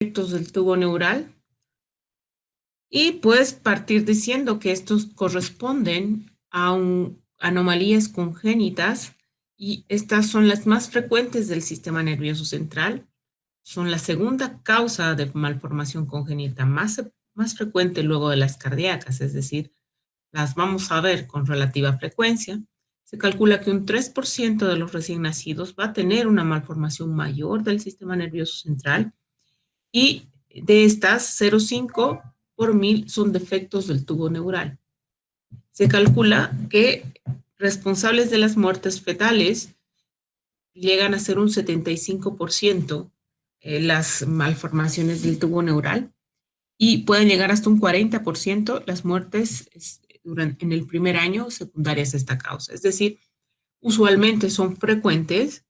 efectos del tubo neural y puedes partir diciendo que estos corresponden a anomalías congénitas y estas son las más frecuentes del sistema nervioso central. Son la segunda causa de malformación congénita más frecuente luego de las cardíacas, es decir, las vamos a ver con relativa frecuencia. Se calcula que un 3% de los recién nacidos va a tener una malformación mayor del sistema nervioso central y de estas 0,5 por 1000 son defectos del tubo neural. Se calcula que responsables de las muertes fetales llegan a ser un 75% las malformaciones del tubo neural y pueden llegar hasta un 40% las muertes en el primer año secundarias a esta causa. Es decir, usualmente son frecuentes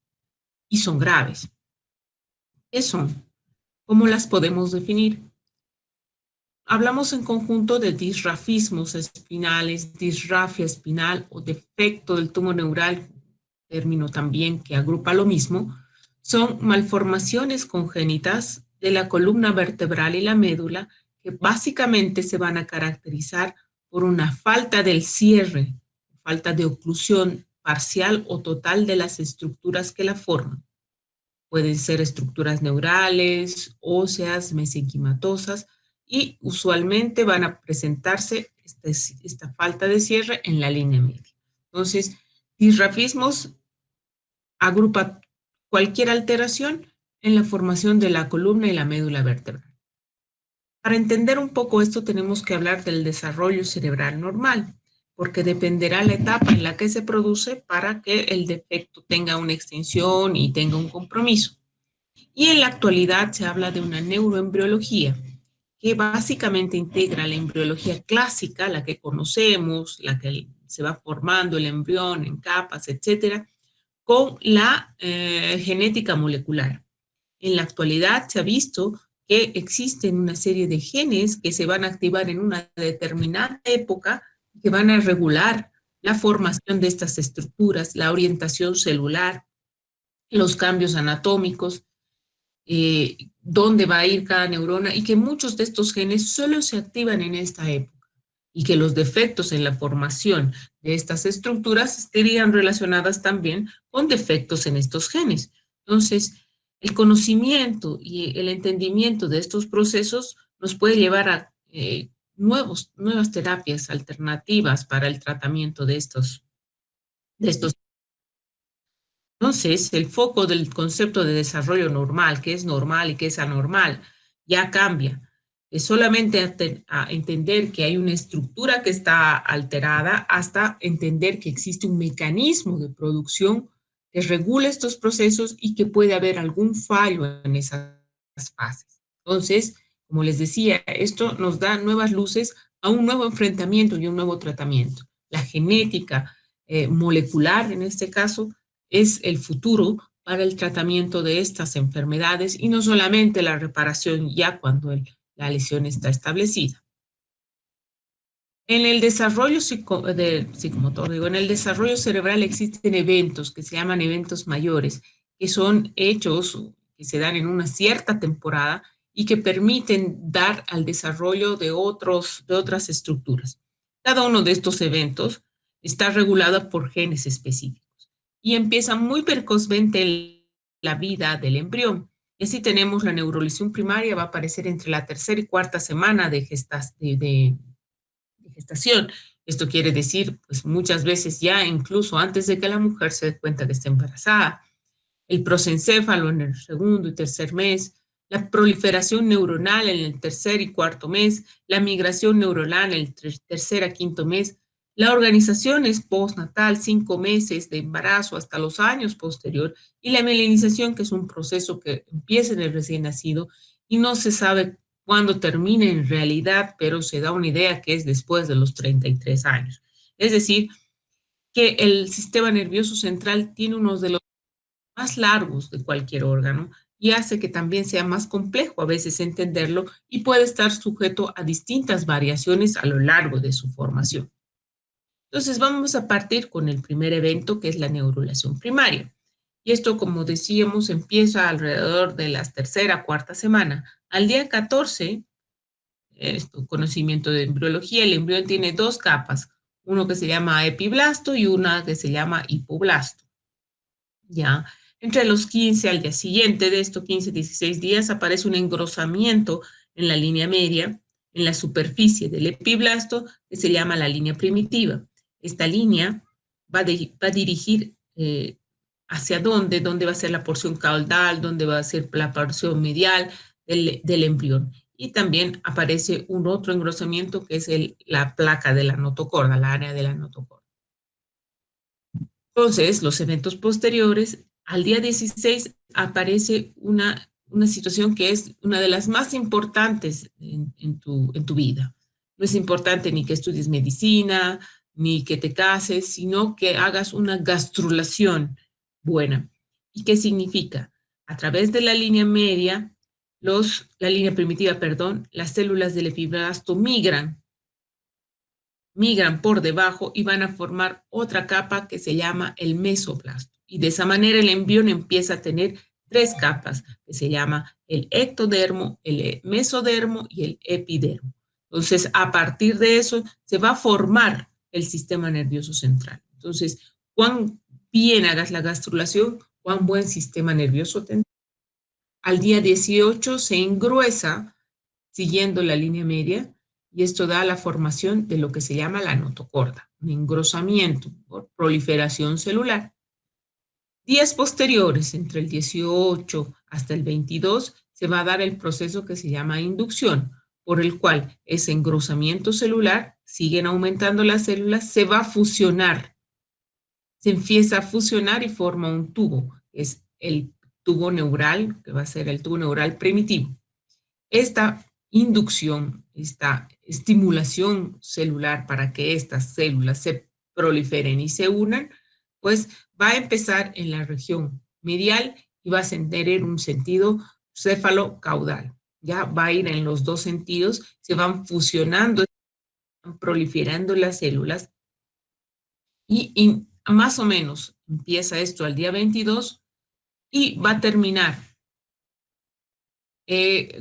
y son graves. ¿Qué son? ¿Cómo las podemos definir? Hablamos en conjunto de disrafismos espinales, disrafia espinal o defecto del tubo neural, término también que agrupa lo mismo, son malformaciones congénitas de la columna vertebral y la médula que básicamente se van a caracterizar por una falta del cierre, falta de oclusión parcial o total de las estructuras que la forman. Pueden ser estructuras neurales, óseas, mesenquimatosas, y usualmente van a presentarse esta falta de cierre en la línea media. Entonces, disrafismos agrupa cualquier alteración en la formación de la columna y la médula vertebral. Para entender un poco esto tenemos que hablar del desarrollo cerebral normal, porque dependerá la etapa en la que se produce para que el defecto tenga una extensión y tenga un compromiso. Y en la actualidad se habla de una neuroembriología, que básicamente integra la embriología clásica, la que conocemos, la que se va formando el embrión en capas, etcétera, con la genética molecular. En la actualidad se ha visto que existen una serie de genes que se van a activar en una determinada época que van a regular la formación de estas estructuras, la orientación celular, los cambios anatómicos, dónde va a ir cada neurona y que muchos de estos genes solo se activan en esta época y que los defectos en la formación de estas estructuras estarían relacionadas también con defectos en estos genes. Entonces, el conocimiento y el entendimiento de estos procesos nos puede llevar a nuevas terapias alternativas para el tratamiento de estos. Entonces, el foco del concepto de desarrollo normal, qué es normal y qué es anormal, ya cambia. Es solamente a entender que hay una estructura que está alterada hasta entender que existe un mecanismo de producción que regula estos procesos y que puede haber algún fallo en esas fases. Entonces, como les decía, esto nos da nuevas luces a un nuevo enfrentamiento y un nuevo tratamiento. La genética molecular, en este caso, es el futuro para el tratamiento de estas enfermedades y no solamente la reparación ya cuando la lesión está establecida. En el desarrollo psicomotor, en el desarrollo cerebral existen eventos que se llaman eventos mayores, que son hechos que se dan en una cierta temporada y que permiten dar al desarrollo de otras estructuras. Cada uno de estos eventos está regulado por genes específicos y empieza muy precozmente en la vida del embrión. Y así tenemos la neurolesión primaria, va a aparecer entre la tercera y cuarta semana de gestación. Esto quiere decir, pues muchas veces ya incluso antes de que la mujer se dé cuenta que está embarazada. El prosencéfalo en el segundo y tercer mes, la proliferación neuronal en el tercer y cuarto mes, la migración neuronal en el tercer a quinto mes, la organización es postnatal, 5 meses de embarazo hasta los años posterior, y la mielinización, que es un proceso que empieza en el recién nacido y no se sabe cuándo termina en realidad, pero se da una idea que es después de los 33 años. Es decir, que el sistema nervioso central tiene uno de los más largos de cualquier órgano y hace que también sea más complejo a veces entenderlo y puede estar sujeto a distintas variaciones a lo largo de su formación. Entonces vamos a partir con el primer evento, que es la neurulación primaria. Y esto, como decíamos, empieza alrededor de la tercera, cuarta semana. Al día 14, esto, conocimiento de embriología, el embrión tiene dos capas, uno que se llama epiblasto y una que se llama hipoblasto. Ya, entre los 15 al día siguiente de estos 15, 16 días aparece un engrosamiento en la línea media, en la superficie del epiblasto, que se llama la línea primitiva. Esta línea va a dirigir hacia dónde va a ser la porción caudal, dónde va a ser la porción medial del embrión. Y también aparece un otro engrosamiento que es la placa de la notocorda, la área de la notocorda. Entonces, los eventos posteriores, al día 16 aparece una situación que es una de las más importantes en tu vida. No es importante ni que estudies medicina, ni que te cases, sino que hagas una gastrulación buena. ¿Y qué significa? A través de la línea media, la línea primitiva, perdón, las células del epiblasto migran por debajo y van a formar otra capa que se llama el mesoplasto. Y de esa manera el embrión empieza a tener tres capas, que se llama el ectodermo, el mesodermo y el epidermo. Entonces, a partir de eso, se va a formar el sistema nervioso central. Entonces, cuán bien hagas la gastrulación, cuán buen sistema nervioso tendrás. Al día 18 se engruesa siguiendo la línea media, y esto da la formación de lo que se llama la notocorda, un engrosamiento por proliferación celular. Días posteriores, entre el 18 hasta el 22, se va a dar el proceso que se llama inducción, por el cual ese engrosamiento celular, siguen aumentando las células, se va a fusionar, se empieza a fusionar y forma un tubo, es el tubo neural, que va a ser el tubo neural primitivo. Esta inducción, esta estimulación celular para que estas células se proliferen y se unan, pues va a empezar en la región medial y va a tener un sentido céfalo-caudal. Ya va a ir en los dos sentidos, se van fusionando, van proliferando las células y más o menos empieza esto al día 22 y va a terminar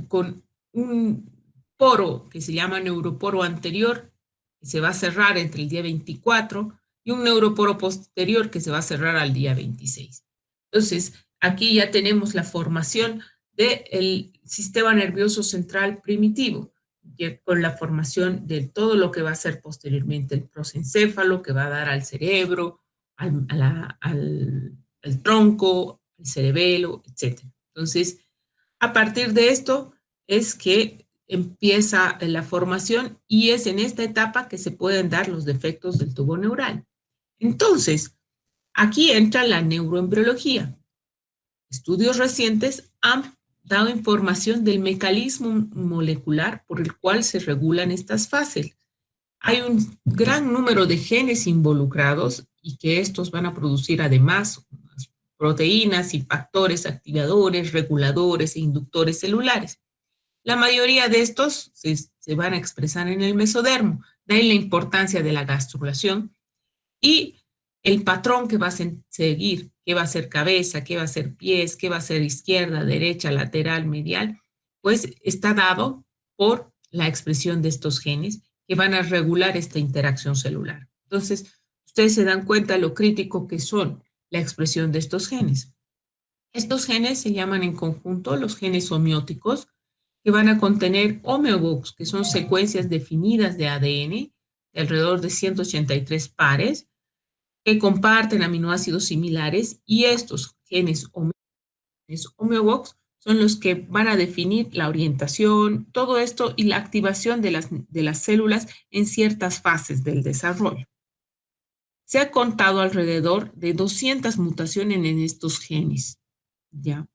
con un poro que se llama neuroporo anterior, que se va a cerrar entre el día 24, y un neuroporo posterior que se va a cerrar al día 26. Entonces, aquí ya tenemos la formación del sistema nervioso central primitivo, con la formación de todo lo que va a ser posteriormente el prosencéfalo, que va a dar al cerebro, al tronco, al cerebelo, etc. Entonces, a partir de esto es que empieza la formación y es en esta etapa que se pueden dar los defectos del tubo neural. Entonces, aquí entra la neuroembriología. Estudios recientes han dado información del mecanismo molecular por el cual se regulan estas fases. Hay un gran número de genes involucrados y que estos van a producir además proteínas y factores activadores, reguladores e inductores celulares. La mayoría de estos se van a expresar en el mesodermo, de ahí la importancia de la gastrulación y el patrón que va a seguir, qué va a ser cabeza, qué va a ser pies, qué va a ser izquierda, derecha, lateral, medial, pues está dado por la expresión de estos genes que van a regular esta interacción celular. Entonces, ustedes se dan cuenta lo crítico que son la expresión de estos genes. Estos genes se llaman en conjunto los genes homeóticos, que van a contener homeobox, que son secuencias definidas de ADN de alrededor de 183 pares, que comparten aminoácidos similares, y estos genes homeobox son los que van a definir la orientación, todo esto y la activación de las células en ciertas fases del desarrollo. Se ha contado alrededor de 200 mutaciones en estos genes, ¿ya?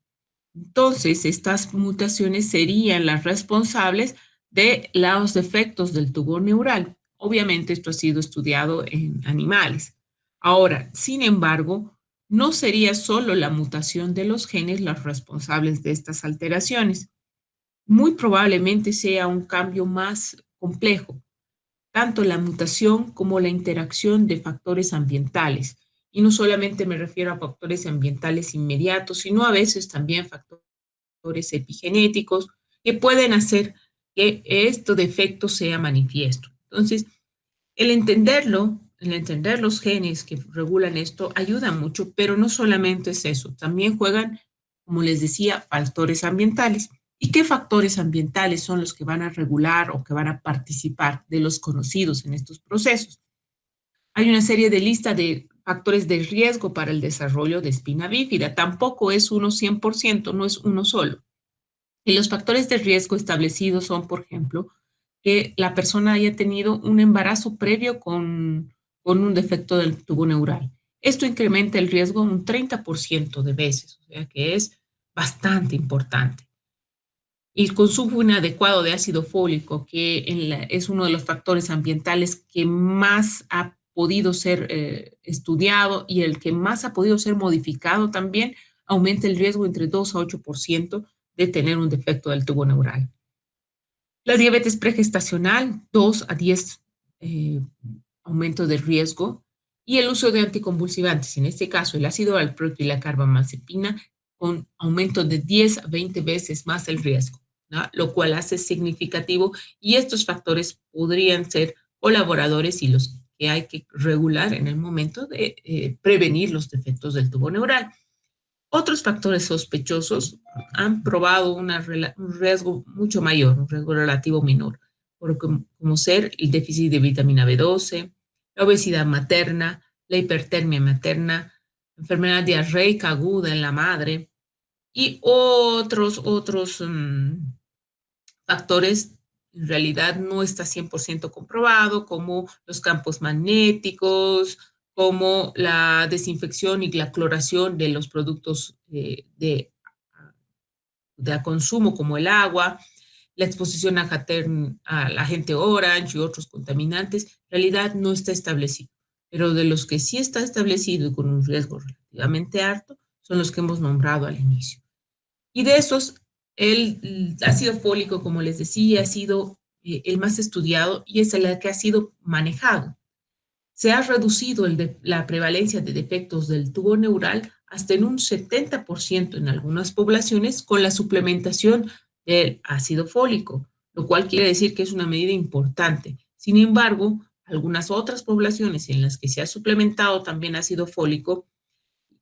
Entonces, estas mutaciones serían las responsables de los defectos del tubo neural. Obviamente, esto ha sido estudiado en animales. Ahora, sin embargo, no sería solo la mutación de los genes las responsables de estas alteraciones. Muy probablemente sea un cambio más complejo, tanto la mutación como la interacción de factores ambientales, Y no solamente me refiero a factores ambientales inmediatos, sino a veces también factores epigenéticos que pueden hacer que este defecto sea manifiesto. Entonces, el entender los genes que regulan esto ayuda mucho, pero no solamente es eso, también juegan, como les decía, factores ambientales. ¿Y qué factores ambientales son los que van a regular o que van a participar de los conocidos en estos procesos? Hay una serie de lista de factores de riesgo para el desarrollo de espina bífida. Tampoco es uno 100%, no es uno solo. Y los factores de riesgo establecidos son, por ejemplo, que la persona haya tenido un embarazo previo con un defecto del tubo neural. Esto incrementa el riesgo un 30% de veces, o sea que es bastante importante. El consumo inadecuado de ácido fólico, que es uno de los factores ambientales que más ha podido ser estudiado y el que más ha podido ser modificado también, aumenta el riesgo entre 2 a 8% de tener un defecto del tubo neural. La diabetes pregestacional, 2 a 10 aumento de riesgo. Y el uso de anticonvulsivantes, en este caso el ácido valproico y la carbamazepina, con aumento de 10 a 20 veces más el riesgo, ¿no? Lo cual hace significativo y estos factores podrían ser colaboradores y los que hay que regular en el momento de prevenir los defectos del tubo neural. Otros factores sospechosos han probado un riesgo mucho mayor, un riesgo relativo menor, como ser el déficit de vitamina B12, la obesidad materna, la hipertermia materna, enfermedad diarreica aguda en la madre y otros factores en realidad no está 100% comprobado, como los campos magnéticos, como la desinfección y la cloración de los productos de consumo, como el agua, la exposición al agente orange y otros contaminantes, en realidad no está establecido. Pero de los que sí está establecido y con un riesgo relativamente alto, son los que hemos nombrado al inicio. Y de esos, el ácido fólico, como les decía, ha sido el más estudiado y es el que ha sido manejado. Se ha reducido la prevalencia de defectos del tubo neural hasta en un 70% en algunas poblaciones con la suplementación del ácido fólico, lo cual quiere decir que es una medida importante. Sin embargo, algunas otras poblaciones en las que se ha suplementado también ácido fólico,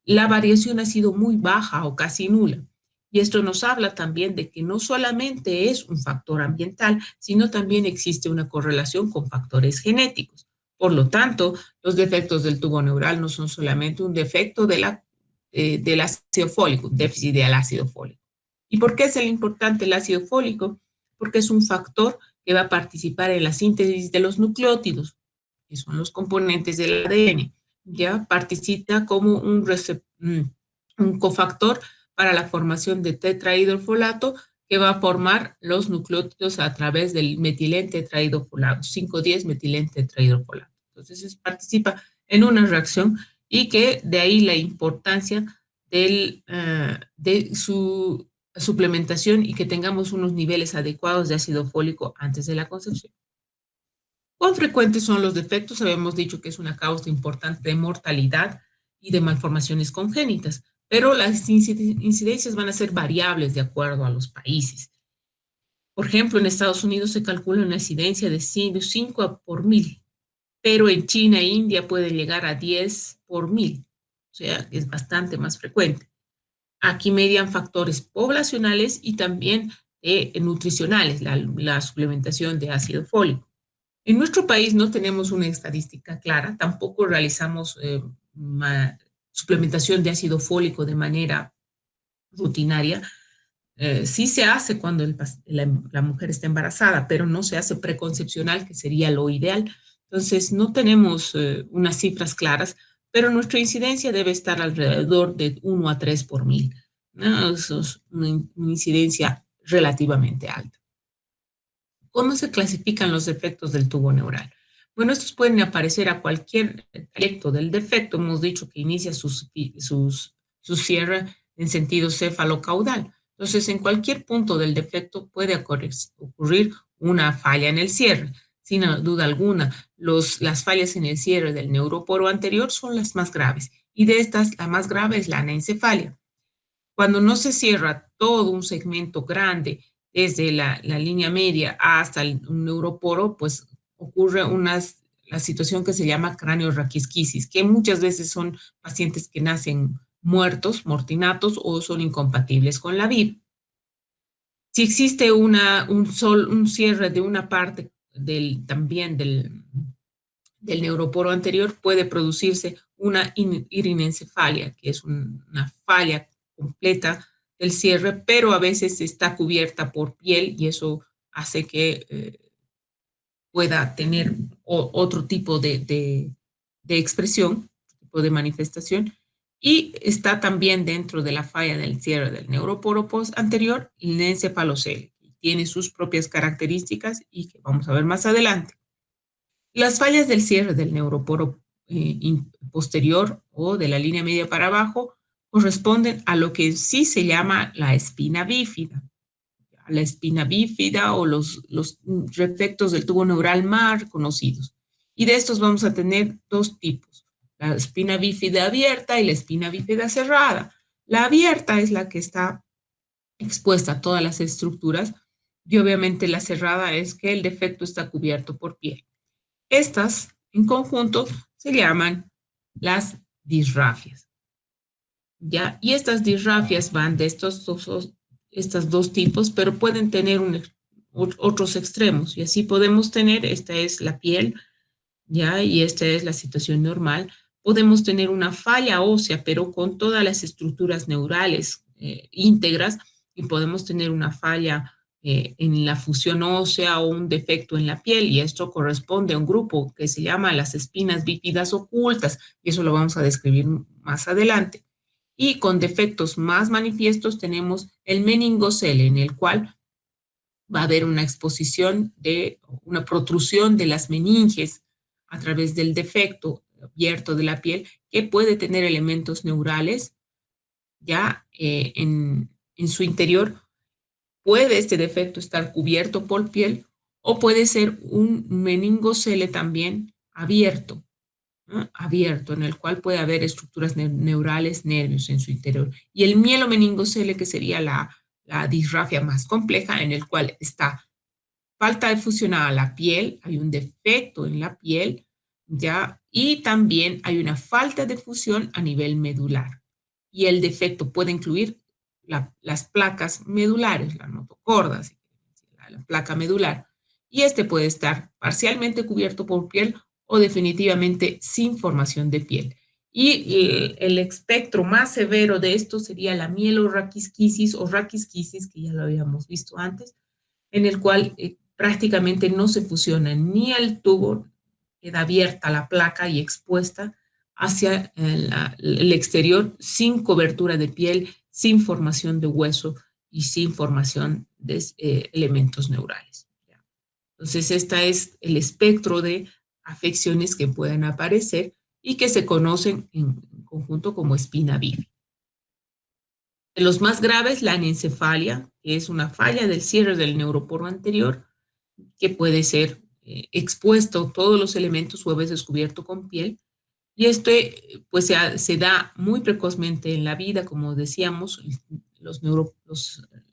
la variación ha sido muy baja o casi nula. Y esto nos habla también de que no solamente es un factor ambiental, sino también existe una correlación con factores genéticos. Por lo tanto, los defectos del tubo neural no son solamente un defecto del ácido fólico, un déficit del ácido fólico. ¿Y por qué es el importante el ácido fólico? Porque es un factor que va a participar en la síntesis de los nucleótidos, que son los componentes del ADN. Ya participa como un cofactor para la formación de tetrahidrofolato que va a formar los nucleótidos a través del metilente-tetrahidrofolato, 5,10 metilente-tetrahidrofolato. Entonces, participa en una reacción y que de ahí la importancia de su suplementación y que tengamos unos niveles adecuados de ácido fólico antes de la concepción. ¿Cuán frecuentes son los defectos? Habíamos dicho que es una causa importante de mortalidad y de malformaciones congénitas, pero las incidencias van a ser variables de acuerdo a los países. Por ejemplo, en Estados Unidos se calcula una incidencia de 5 por 1000, pero en China e India puede llegar a 10 por 1000, o sea, es bastante más frecuente. Aquí median factores poblacionales y también nutricionales, la suplementación de ácido fólico. En nuestro país no tenemos una estadística clara, tampoco realizamos suplementación de ácido fólico de manera rutinaria. Sí se hace cuando la mujer está embarazada, pero no se hace preconcepcional, que sería lo ideal. Entonces, no tenemos unas cifras claras, pero nuestra incidencia debe estar alrededor de 1 a 3 por 1000, ¿no? Eso es una incidencia relativamente alta. ¿Cómo se clasifican los defectos del tubo neural? Bueno, estos pueden aparecer a cualquier trayecto del defecto. Hemos dicho que inicia su cierre en sentido céfalo-caudal. Entonces, en cualquier punto del defecto puede ocurrir una falla en el cierre. Sin duda alguna, las fallas en el cierre del neuroporo anterior son las más graves y de estas la más grave es la anencefalia. Cuando no se cierra todo un segmento grande desde la línea media hasta un neuroporo, pues ocurre la situación que se llama craneorraquiesquisis, que muchas veces son pacientes que nacen muertos, mortinatos o son incompatibles con la vida. Si existe un cierre de una parte también del neuroporo anterior, puede producirse una iridencefalia, que es una falla completa del cierre, pero a veces está cubierta por piel y eso hace que pueda tener otro tipo de expresión, tipo de manifestación, y está también dentro de la falla del cierre del neuroporo anterior, el encefalocele. Tiene sus propias características y que vamos a ver más adelante. Las fallas del cierre del neuroporo posterior o de la línea media para abajo corresponden a lo que sí se llama la espina bífida. La espina bífida o los defectos del tubo neural más conocidos. Y de estos vamos a tener dos tipos, la espina bífida abierta y la espina bífida cerrada. La abierta es la que está expuesta a todas las estructuras y obviamente la cerrada es que el defecto está cubierto por piel. Estas, en conjunto, se llaman las disrafias. ¿Ya? Y estas disrafias van de estos dos tipos, pero pueden tener otros extremos. Y así podemos tener, esta es la piel, ¿ya? Y esta es la situación normal. Podemos tener una falla ósea, pero con todas las estructuras neurales íntegras, y podemos tener una falla en la fusión ósea o un defecto en la piel, y esto corresponde a un grupo que se llama las espinas bífidas ocultas, y eso lo vamos a describir más adelante. Y con defectos más manifiestos tenemos el meningocele, en el cual va a haber una exposición de una protrusión de las meninges a través del defecto abierto de la piel que puede tener elementos neurales ya en su interior. Puede este defecto estar cubierto por piel o puede ser un meningocele también abierto, ¿no? Abierto, en el cual puede haber estructuras neurales, nervios en su interior. Y el mielomeningocele, que sería la disrafia más compleja, en el cual está falta de fusión a la piel, hay un defecto en la piel, ¿ya? Y también hay una falta de fusión a nivel medular. Y el defecto puede incluir las placas medulares, la notocorda, la placa medular. Y este puede estar parcialmente cubierto por piel o definitivamente sin formación de piel. Y el espectro más severo de esto sería la mielorraquisquisis o raquisquisis, que ya lo habíamos visto antes, en el cual prácticamente no se fusiona ni al tubo, queda abierta la placa y expuesta hacia el exterior sin cobertura de piel, sin formación de hueso y sin formación de elementos neurales. Entonces, este es el espectro de afecciones que pueden aparecer y que se conocen en conjunto como espina bífida. De los más graves, la anencefalia, que es una falla del cierre del neuroporo anterior, que puede ser expuesto todos los elementos o a veces cubierto con piel. Y esto pues se da muy precozmente en la vida, como decíamos,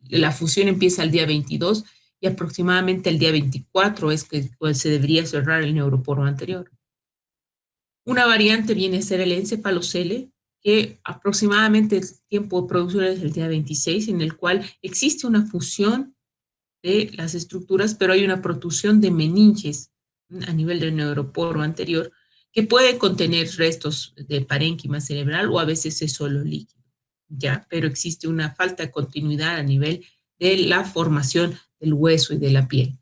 la fusión empieza el día 22 y aproximadamente el día 24 es que pues, se debería cerrar el neuroporo anterior. Una variante viene a ser el encefalocele, que aproximadamente el tiempo de producción es el día 26, en el cual existe una fusión de las estructuras, pero hay una protrusión de meninges a nivel del neuroporo anterior que puede contener restos de parénquima cerebral o a veces es solo líquido, ¿ya? Pero existe una falta de continuidad a nivel de la formación del hueso y de la piel.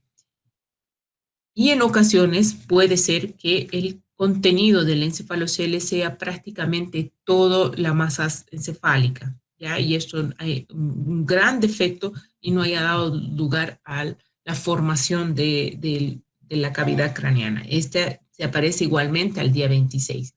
Y en ocasiones puede ser que el contenido del encefalocele sea prácticamente toda la masa encefálica, ¿ya? Y esto hay un gran defecto y no haya dado lugar a la formación de la cavidad craneana. Este se aparece igualmente al día 26.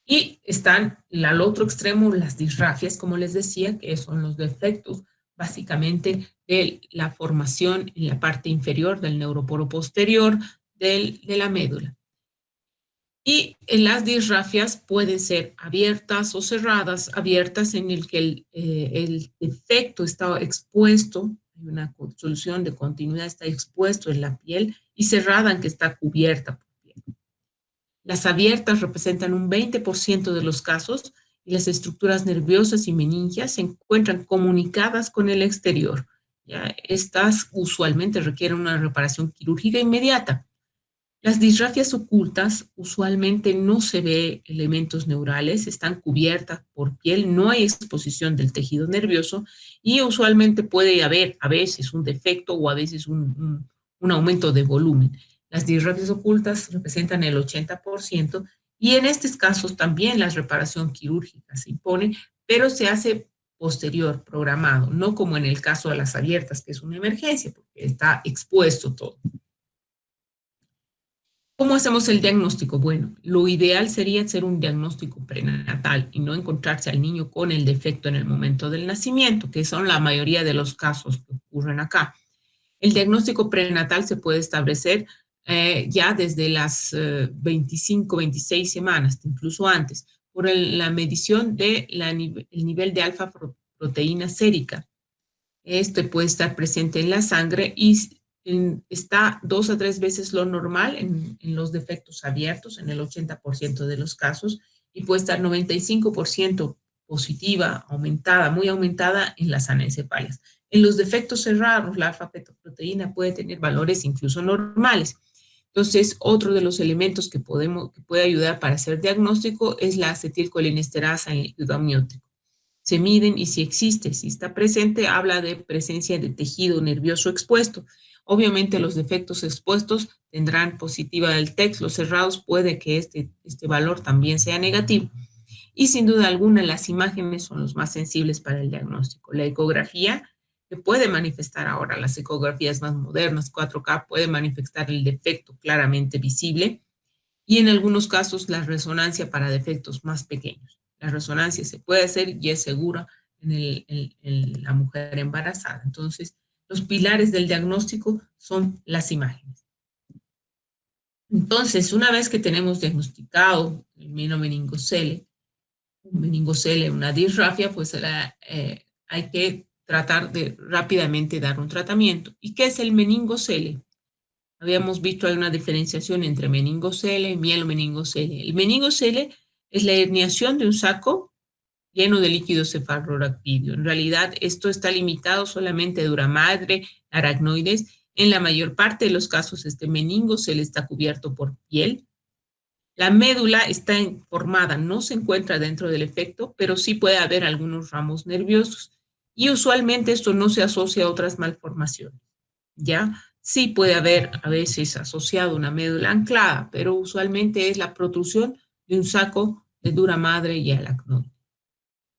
Y están al otro extremo las disrafias, como les decía, que son los defectos básicamente de la formación en la parte inferior del neuroporo posterior de la médula. Y las disrafias pueden ser abiertas o cerradas, abiertas en el que el defecto está expuesto, hay una solución de continuidad, está expuesto en la piel, y cerrada en que está cubierta por piel. Las abiertas representan un 20% de los casos y las estructuras nerviosas y meningias se encuentran comunicadas con el exterior. ¿Ya? Estas usualmente requieren una reparación quirúrgica inmediata. Las disrafias ocultas usualmente no se ve elementos neurales, están cubiertas por piel, no hay exposición del tejido nervioso y usualmente puede haber a veces un defecto o a veces un aumento de volumen. Las disrafias ocultas representan el 80% y en estos casos también la reparación quirúrgica se impone, pero se hace posterior, programado, no como en el caso de las abiertas, que es una emergencia, porque está expuesto todo. ¿Cómo hacemos el diagnóstico? Bueno, lo ideal sería hacer un diagnóstico prenatal y no encontrarse al niño con el defecto en el momento del nacimiento, que son la mayoría de los casos que ocurren acá. El diagnóstico prenatal se puede establecer ya desde las 25, 26 semanas, incluso antes, por la medición del nivel de alfa-proteína sérica. Este puede estar presente en la sangre y está 2 a 3 veces lo normal en los defectos abiertos, en el 80% de los casos, y puede estar 95% positiva, aumentada, muy aumentada en las anencefalias. En los defectos cerrados, la alfa-fetoproteína puede tener valores incluso normales. Entonces, otro de los elementos que puede ayudar para hacer diagnóstico es la acetilcolinesterasa en líquido amniótico. Se miden y si existe, si está presente, habla de presencia de tejido nervioso expuesto. Obviamente los defectos expuestos tendrán positiva del TEX, los cerrados puede que este valor también sea negativo. Y sin duda alguna las imágenes son los más sensibles para el diagnóstico. La ecografía, que puede manifestar ahora las ecografías más modernas, 4K, puede manifestar el defecto claramente visible y en algunos casos la resonancia para defectos más pequeños. La resonancia se puede hacer y es segura en la mujer embarazada. Entonces, los pilares del diagnóstico son las imágenes. Entonces, una vez que tenemos diagnosticado el meningocele, una disrafia, pues hay que tratar de rápidamente dar un tratamiento. ¿Y qué es el meningocele? Habíamos visto una diferenciación entre meningocele y mielomeningocele. El meningocele es la herniación de un saco lleno de líquido cefalorraquídeo. En realidad, esto está limitado solamente a duramadre, aracnoides. En la mayor parte de los casos, este meningocele está cubierto por piel. La médula está formada, no se encuentra dentro del efecto, pero sí puede haber algunos ramos nerviosos. Y usualmente esto no se asocia a otras malformaciones. ¿Ya? Sí puede haber a veces asociado una médula anclada, pero usualmente es la protrusión de un saco de dura madre y aracnoide.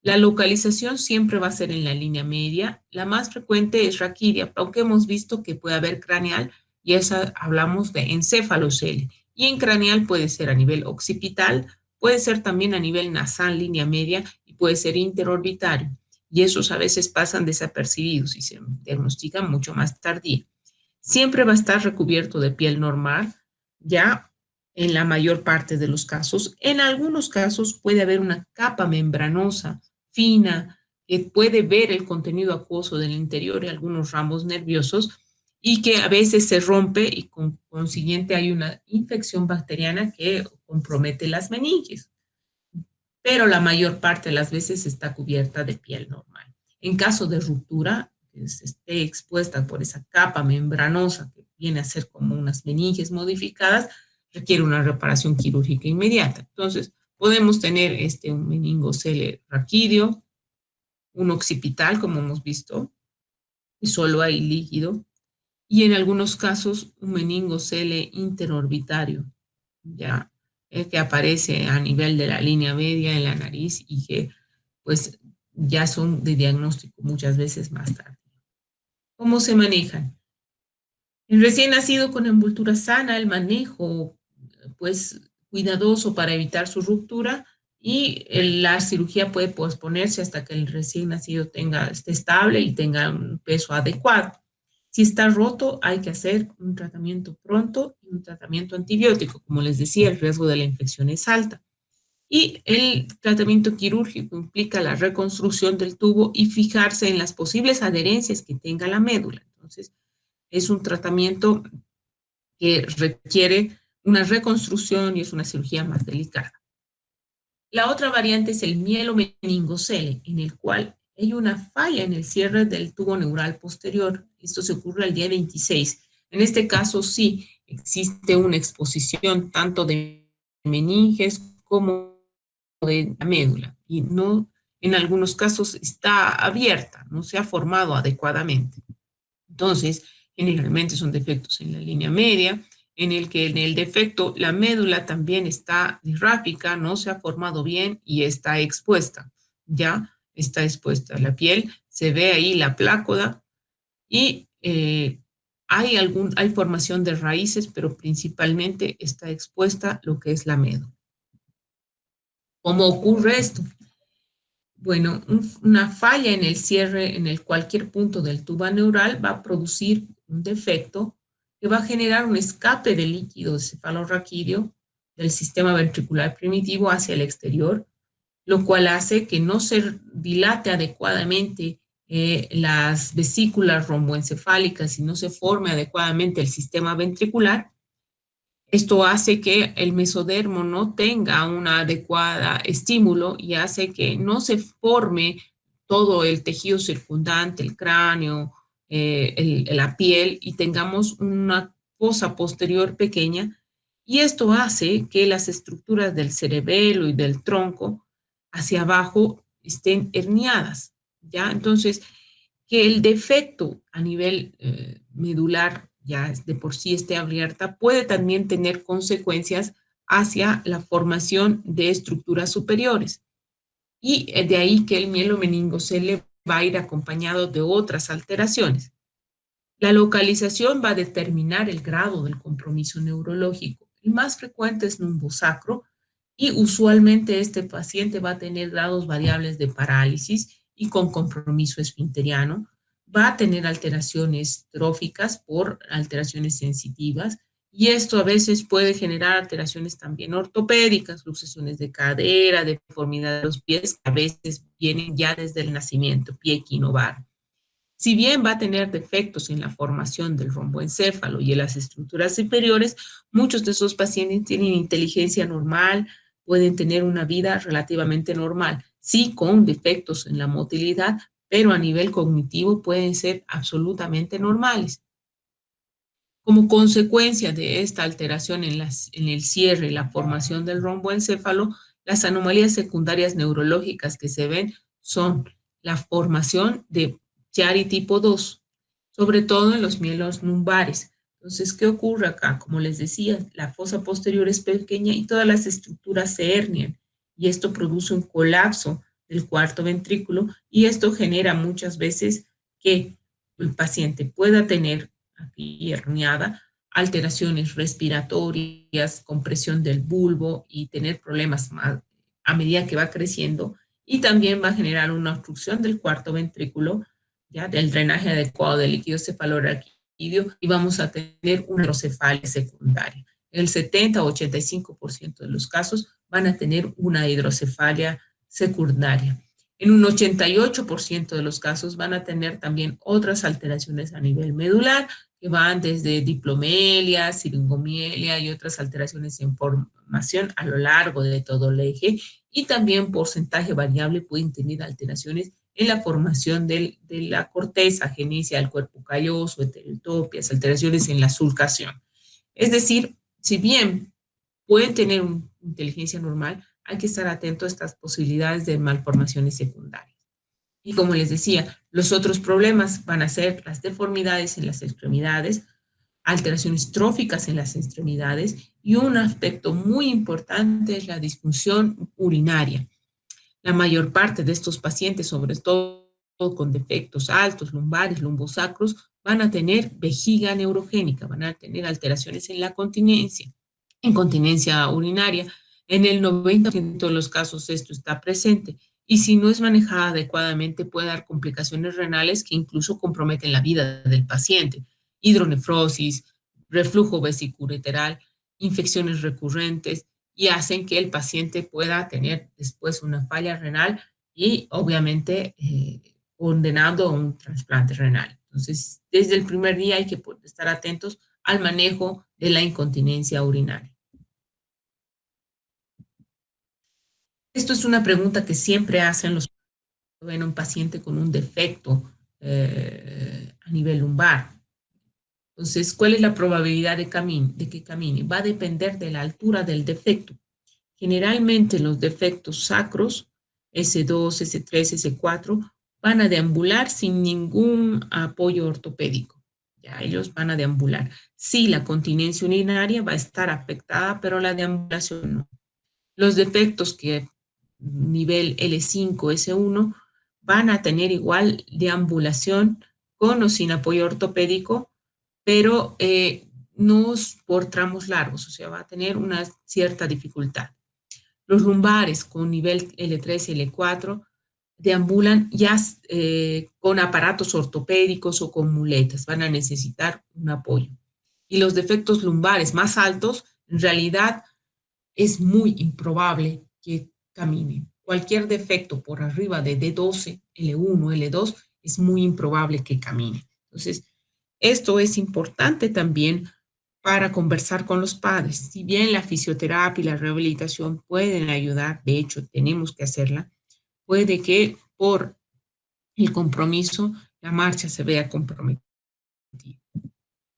La localización siempre va a ser en la línea media. La más frecuente es raquidia, aunque hemos visto que puede haber craneal y esa hablamos de encéfalocele. Y en craneal puede ser a nivel occipital, puede ser también a nivel nasal, línea media y puede ser interorbitario. Y esos a veces pasan desapercibidos y se diagnostican mucho más tardía. Siempre va a estar recubierto de piel normal, ya en la mayor parte de los casos. En algunos casos puede haber una capa membranosa fina que puede ver el contenido acuoso del interior y algunos ramos nerviosos y que a veces se rompe y con consiguiente hay una infección bacteriana que compromete las meninges. Pero la mayor parte de las veces está cubierta de piel normal. En caso de ruptura, que esté expuesta por esa capa membranosa que viene a ser como unas meninges modificadas, requiere una reparación quirúrgica inmediata. Entonces, podemos tener un meningocele raquídeo, un occipital, como hemos visto, y solo hay líquido, y en algunos casos un meningocele interorbitario, ya que aparece a nivel de la línea media en la nariz y que pues ya son de diagnóstico muchas veces más tarde. ¿Cómo se manejan? En recién nacido con envoltura sana, el manejo pues cuidadoso para evitar su ruptura y la cirugía puede posponerse hasta que el recién nacido esté estable y tenga un peso adecuado. Si está roto, hay que hacer un tratamiento pronto y un tratamiento antibiótico. Como les decía, el riesgo de la infección es alta. Y el tratamiento quirúrgico implica la reconstrucción del tubo y fijarse en las posibles adherencias que tenga la médula. Entonces, es un tratamiento que requiere una reconstrucción y es una cirugía más delicada. La otra variante es el mielomeningocele, en el cual hay una falla en el cierre del tubo neural posterior. Esto se ocurre al día 26. En este caso, sí, existe una exposición tanto de meninges como de la médula y no, en algunos casos está abierta, no se ha formado adecuadamente. Entonces, generalmente son defectos en la línea media, en el que en el defecto la médula también está disráfica, no se ha formado bien y está expuesta, ya está expuesta la piel, se ve ahí la plácoda y hay formación de raíces, pero principalmente está expuesta lo que es la médula. ¿Cómo ocurre esto? Bueno, una falla en el cierre en el cualquier punto del tubo neural va a producir un defecto que va a generar un escape de líquido cefalorraquídeo del sistema ventricular primitivo hacia el exterior, lo cual hace que no se dilate adecuadamente las vesículas romboencefálicas y no se forme adecuadamente el sistema ventricular. Esto hace que el mesodermo no tenga una adecuada estímulo y hace que no se forme todo el tejido circundante, el cráneo, la piel, y tengamos una fosa posterior pequeña. Y esto hace que las estructuras del cerebelo y del tronco hacia abajo estén herniadas, ¿ya? Entonces, que el defecto a nivel medular ya de por sí esté abierta, puede también tener consecuencias hacia la formación de estructuras superiores. Y de ahí que el mielomeningocele va a ir acompañado de otras alteraciones. La localización va a determinar el grado del compromiso neurológico. El más frecuente es lumbosacro y usualmente este paciente va a tener grados variables de parálisis y con compromiso esfinteriano. Va a tener alteraciones tróficas por alteraciones sensitivas y esto a veces puede generar alteraciones también ortopédicas, luxaciones de cadera, deformidad de los pies, que a veces vienen ya desde el nacimiento, pie equinovar. Si bien va a tener defectos en la formación del romboencéfalo y en las estructuras superiores, muchos de esos pacientes tienen inteligencia normal, pueden tener una vida relativamente normal, sí con defectos en la motilidad, pero a nivel cognitivo pueden ser absolutamente normales. Como consecuencia de esta alteración en el cierre y la formación del romboencéfalo, las anomalías secundarias neurológicas que se ven son la formación de Chiari tipo 2, sobre todo en los mielos lumbares. Entonces, ¿qué ocurre acá? Como les decía, la fosa posterior es pequeña y todas las estructuras se hernian y esto produce un colapso del cuarto ventrículo y esto genera muchas veces que el paciente pueda tener aquí herniada, alteraciones respiratorias, compresión del bulbo y tener problemas más a medida que va creciendo y también va a generar una obstrucción del cuarto ventrículo, ya del drenaje adecuado del líquido cefalorraquídeo y vamos a tener una hidrocefalia secundaria. El 70 o 85% de los casos van a tener una hidrocefalia secundaria. En un 88% de los casos van a tener también otras alteraciones a nivel medular, que van desde diplomelia, siringomielia y otras alteraciones en formación a lo largo de todo el eje. Y también porcentaje variable pueden tener alteraciones en la formación de la corteza, genesia del cuerpo calloso, heterotopias, alteraciones en la sulcación. Es decir, si bien pueden tener una inteligencia normal, hay que estar atento a estas posibilidades de malformaciones secundarias. Y como les decía, los otros problemas van a ser las deformidades en las extremidades, alteraciones tróficas en las extremidades y un aspecto muy importante es la disfunción urinaria. La mayor parte de estos pacientes, sobre todo con defectos altos, lumbares, lumbosacros, van a tener vejiga neurogénica, van a tener alteraciones en la continencia, incontinencia urinaria. En el 90% de los casos esto está presente y si no es manejada adecuadamente puede dar complicaciones renales que incluso comprometen la vida del paciente. Hidronefrosis, reflujo vesiculolateral, infecciones recurrentes y hacen que el paciente pueda tener después una falla renal y obviamente condenado a un trasplante renal. Entonces, desde el primer día hay que estar atentos al manejo de la incontinencia urinaria. Esto es una pregunta que siempre hacen los ven un paciente con un defecto a nivel lumbar. Entonces, ¿cuál es la probabilidad de que camine? Va a depender de la altura del defecto. Generalmente los defectos sacros, S2, S3, S4, van a deambular sin ningún apoyo ortopédico. Ya ellos van a deambular. Sí, la continencia urinaria va a estar afectada, pero la deambulación no. Los defectos que nivel L5, S1 van a tener igual deambulación con o sin apoyo ortopédico, pero no por tramos largos, o sea, va a tener una cierta dificultad. Los lumbares con nivel L3 y L4 deambulan ya con aparatos ortopédicos o con muletas, van a necesitar un apoyo. Y los defectos lumbares más altos, en realidad, es muy improbable que camine. Cualquier defecto por arriba de D12, L1, L2, es muy improbable que camine. Entonces, esto es importante también para conversar con los padres. Si bien la fisioterapia y la rehabilitación pueden ayudar, de hecho tenemos que hacerla, puede que por el compromiso la marcha se vea comprometida.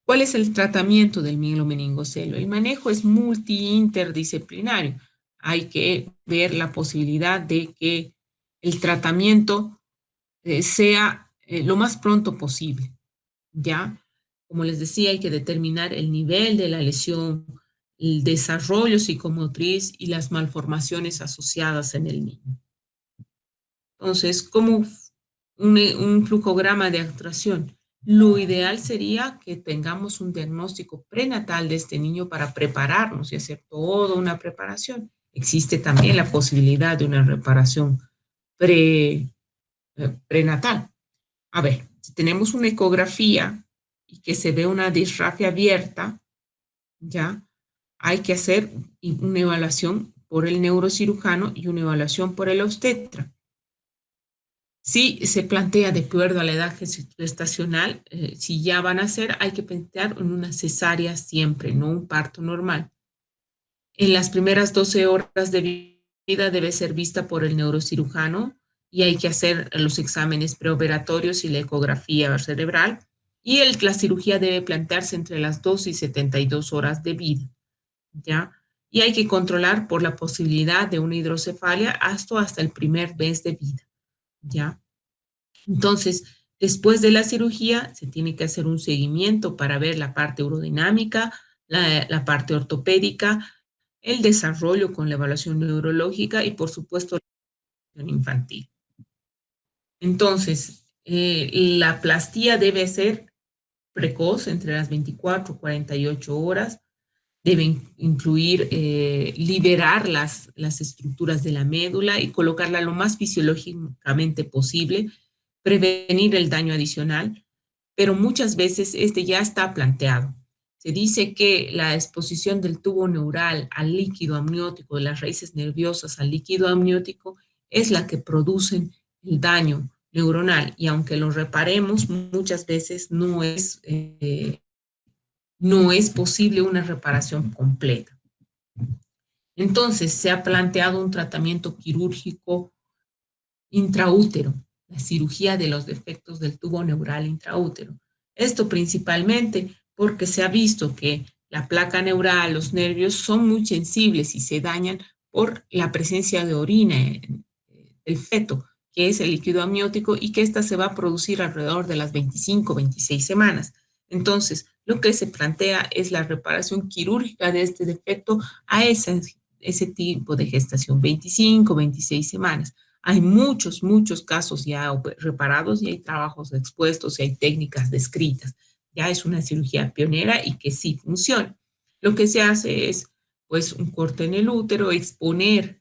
¿Cuál es el tratamiento del mielomeningocelo? El manejo es multi-interdisciplinario. Hay que ver la posibilidad de que el tratamiento sea lo más pronto posible, ¿ya? Como les decía, hay que determinar el nivel de la lesión, el desarrollo psicomotriz y las malformaciones asociadas en el niño. Entonces, como un flujograma de actuación, lo ideal sería que tengamos un diagnóstico prenatal de este niño para prepararnos y hacer toda una preparación. Existe también la posibilidad de una reparación prenatal. A ver, si tenemos una ecografía y que se ve una disrafia abierta, ya hay que hacer una evaluación por el neurocirujano y una evaluación por el obstetra. Si se plantea de acuerdo a la edad gestacional, si ya van a hacer, hay que pensar en una cesárea siempre, no un parto normal. En las primeras 12 horas de vida debe ser vista por el neurocirujano y hay que hacer los exámenes preoperatorios y la ecografía cerebral. Y la cirugía debe plantearse entre las 2 y 72 horas de vida, ¿ya? Y hay que controlar por la posibilidad de una hidrocefalia hasta el primer mes de vida, ¿ya? Entonces, después de la cirugía, se tiene que hacer un seguimiento para ver la parte urodinámica, la parte ortopédica, el desarrollo con la evaluación neurológica y, por supuesto, la evaluación infantil. Entonces, la plastía debe ser precoz entre las 24 y 48 horas. Debe incluir liberar las estructuras de la médula y colocarla lo más fisiológicamente posible, prevenir el daño adicional, pero muchas veces este ya está planteado. Se dice que la exposición del tubo neural al líquido amniótico, de las raíces nerviosas al líquido amniótico, es la que produce el daño neuronal y aunque lo reparemos, muchas veces no es posible una reparación completa. Entonces, se ha planteado un tratamiento quirúrgico intraútero, la cirugía de los defectos del tubo neural intraútero. Esto principalmente porque se ha visto que la placa neural, los nervios son muy sensibles y se dañan por la presencia de orina en el feto, que es el líquido amniótico y que ésta se va a producir alrededor de las 25, 26 semanas. Entonces, lo que se plantea es la reparación quirúrgica de este defecto a ese tipo de gestación, 25, 26 semanas. Hay muchos casos ya reparados y hay trabajos expuestos y hay técnicas descritas. Ya es una cirugía pionera y que sí funciona. Lo que se hace es, pues, un corte en el útero, exponer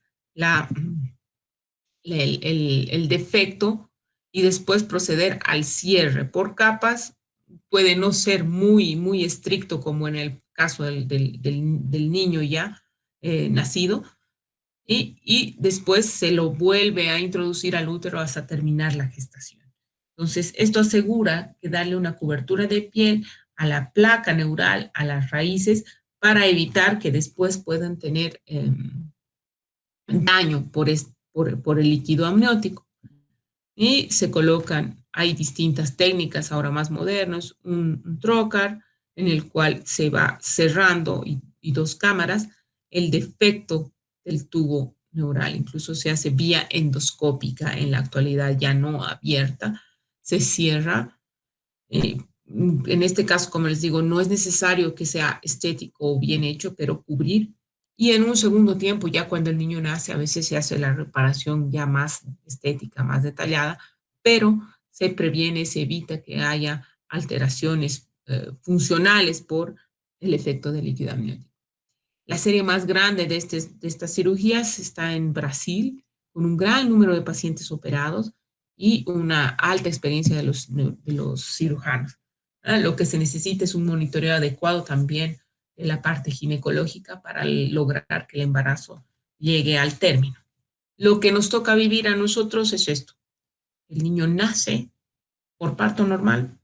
el defecto y después proceder al cierre por capas. Puede no ser muy estricto como en el caso del niño ya nacido, después se lo vuelve a introducir al útero hasta terminar la gestación. Entonces, esto asegura que darle una cobertura de piel a la placa neural, a las raíces, para evitar que después puedan tener daño por el líquido amniótico. Y se colocan, hay distintas técnicas ahora más modernas, un trocar en el cual se va cerrando y dos cámaras el defecto del tubo neural. Incluso se hace vía endoscópica en la actualidad, ya no abierta, se cierra. En este caso, como les digo, no es necesario que sea estético o bien hecho, pero cubrir. Y en un segundo tiempo, ya cuando el niño nace, a veces se hace la reparación ya más estética, más detallada, pero se previene, se evita que haya alteraciones funcionales por el efecto del líquido amniótico. La serie más grande de estas cirugías está en Brasil, con un gran número de pacientes operados y una alta experiencia de los cirujanos. Lo que se necesita es un monitoreo adecuado también de la parte ginecológica para lograr que el embarazo llegue al término. Lo que nos toca vivir a nosotros es esto. El niño nace por parto normal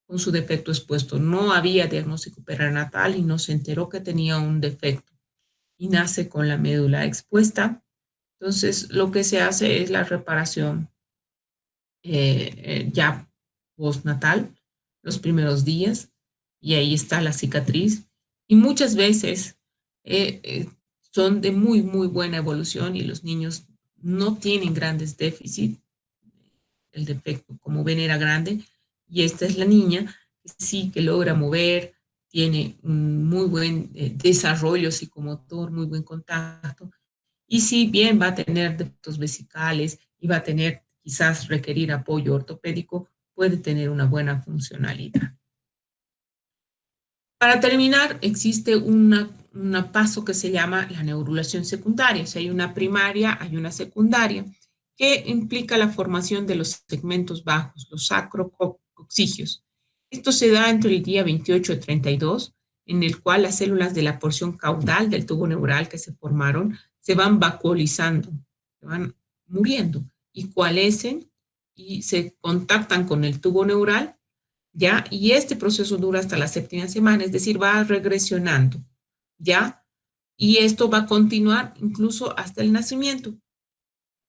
con su defecto expuesto. No había diagnóstico perinatal y no se enteró que tenía un defecto y nace con la médula expuesta. Entonces, lo que se hace es la reparación ya postnatal, los primeros días, y ahí está la cicatriz. Y muchas veces son de muy buena evolución y los niños no tienen grandes déficits. El defecto, como ven, era grande, y esta es la niña que sí que logra mover, tiene un muy buen desarrollo psicomotor, muy buen contacto, y si bien va a tener defectos vesicales y va a tener quizás requerir apoyo ortopédico, puede tener una buena funcionalidad. Para terminar, existe un paso que se llama la neurulación secundaria. O sea, hay una primaria, hay una secundaria, que implica la formación de los segmentos bajos, los sacrocoxigios. Esto se da entre el día 28 y 32, en el cual las células de la porción caudal del tubo neural que se formaron se van vacuolizando, se van muriendo y coalescen y se contactan con el tubo neural, ¿ya? Y este proceso dura hasta la séptima semana, es decir, va regresionando, ¿ya? Y esto va a continuar incluso hasta el nacimiento.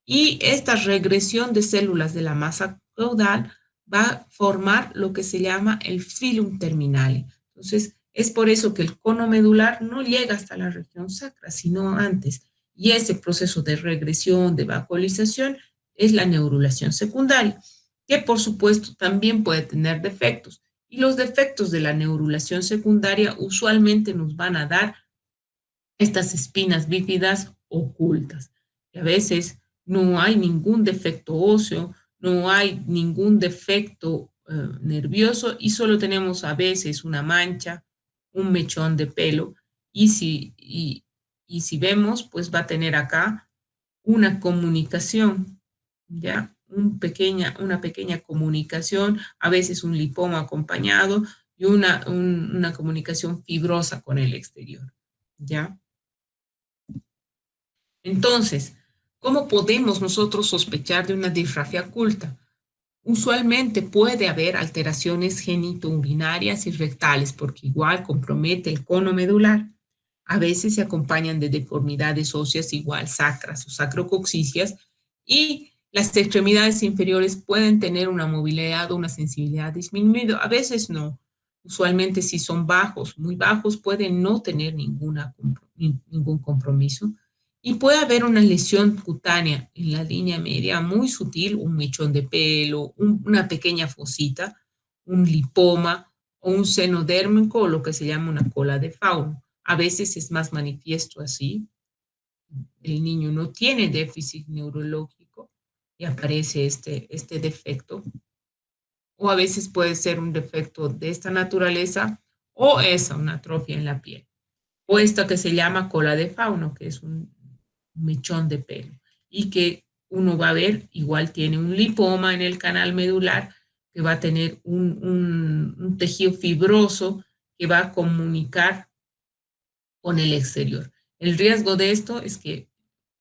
Y esta regresión de células de la masa caudal va a formar lo que se llama el filum terminale. Entonces, es por eso que el cono medular no llega hasta la región sacra, sino antes. Y ese proceso de regresión, de vacuolización, es la neurulación secundaria, que por supuesto también puede tener defectos. Y los defectos de la neurulación secundaria usualmente nos van a dar estas espinas bífidas ocultas. Y a veces no hay ningún defecto óseo, no hay ningún defecto nervioso y solo tenemos a veces una mancha, un mechón de pelo. Y si vemos, pues va a tener acá una comunicación, ¿ya? Una pequeña comunicación, a veces un lipoma acompañado y una comunicación fibrosa con el exterior, ¿ya? Entonces, ¿cómo podemos nosotros sospechar de una disrafia oculta? Usualmente puede haber alteraciones genitourinarias y rectales porque igual compromete el cono medular. A veces se acompañan de deformidades óseas igual sacras o sacrococcígeas y las extremidades inferiores pueden tener una movilidad o una sensibilidad disminuida. A veces no. Usualmente si son bajos, muy bajos, pueden no tener ningún compromiso. Y puede haber una lesión cutánea en la línea media muy sutil, un mechón de pelo, una pequeña fosita, un lipoma o un seno dérmico o lo que se llama una cola de fauno. A veces es más manifiesto así. El niño no tiene déficit neurológico y aparece este defecto. O a veces puede ser un defecto de esta naturaleza o es una atrofia en la piel. O esto que se llama cola de fauno, que es un mechón de pelo y que uno va a ver, igual tiene un lipoma en el canal medular, que va a tener un tejido fibroso que va a comunicar con el exterior. El riesgo de esto es que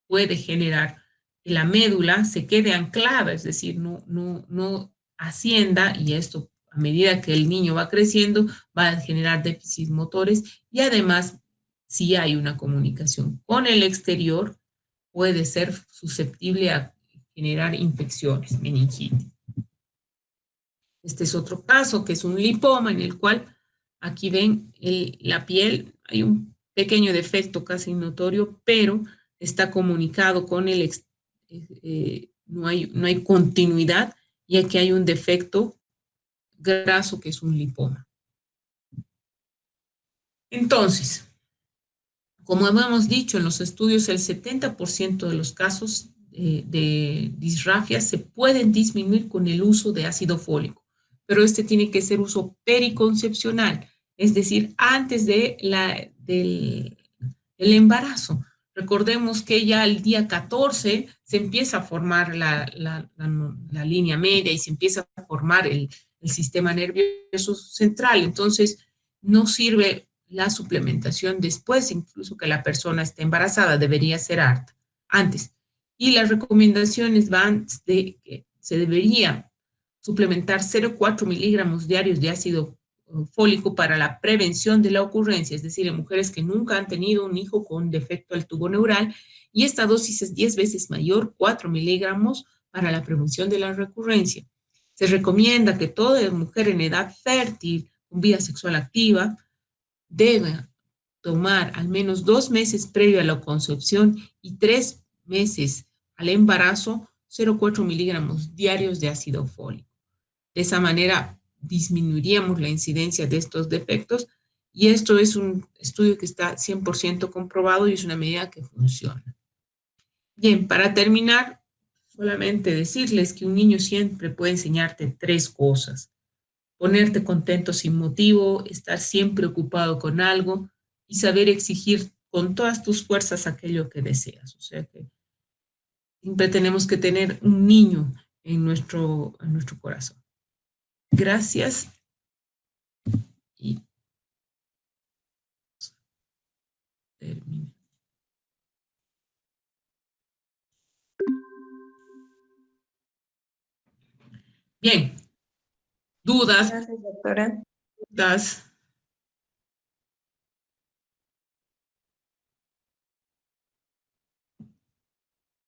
puede generar que la médula se quede anclada, es decir, no ascienda, y esto a medida que el niño va creciendo va a generar déficits motores, y además, si hay una comunicación con el exterior, puede ser susceptible a generar infecciones, meningitis. Este es otro caso, que es un lipoma, en el cual aquí ven la piel, hay un pequeño defecto casi notorio, pero está comunicado con no hay continuidad, y aquí hay un defecto graso que es un lipoma. Entonces, como hemos dicho en los estudios, el 70% de los casos de disrafia se pueden disminuir con el uso de ácido fólico, pero este tiene que ser uso periconcepcional, es decir, antes del embarazo. Recordemos que ya al día 14 se empieza a formar la línea media y se empieza a formar el sistema nervioso central. Entonces, no sirve la suplementación después, incluso que la persona esté embarazada, debería ser antes. Y las recomendaciones van de que se debería suplementar 0,4 miligramos diarios de ácido fólico para la prevención de la ocurrencia, es decir, en mujeres que nunca han tenido un hijo con defecto al tubo neural, y esta dosis es 10 veces mayor, 4 miligramos, para la prevención de la recurrencia. Se recomienda que toda mujer en edad fértil, con vida sexual activa, debe tomar al menos 2 meses previo a la concepción y 3 meses al embarazo 0,4 miligramos diarios de ácido fólico. De esa manera disminuiríamos la incidencia de estos defectos, y esto es un estudio que está 100% comprobado y es una medida que funciona. Bien, para terminar, solamente decirles que un niño siempre puede enseñarte 3 cosas: ponerte contento sin motivo, estar siempre ocupado con algo y saber exigir con todas tus fuerzas aquello que deseas. O sea que siempre tenemos que tener un niño en nuestro corazón. Gracias y termino. Bien, dudas, Gracias, doctora. dudas.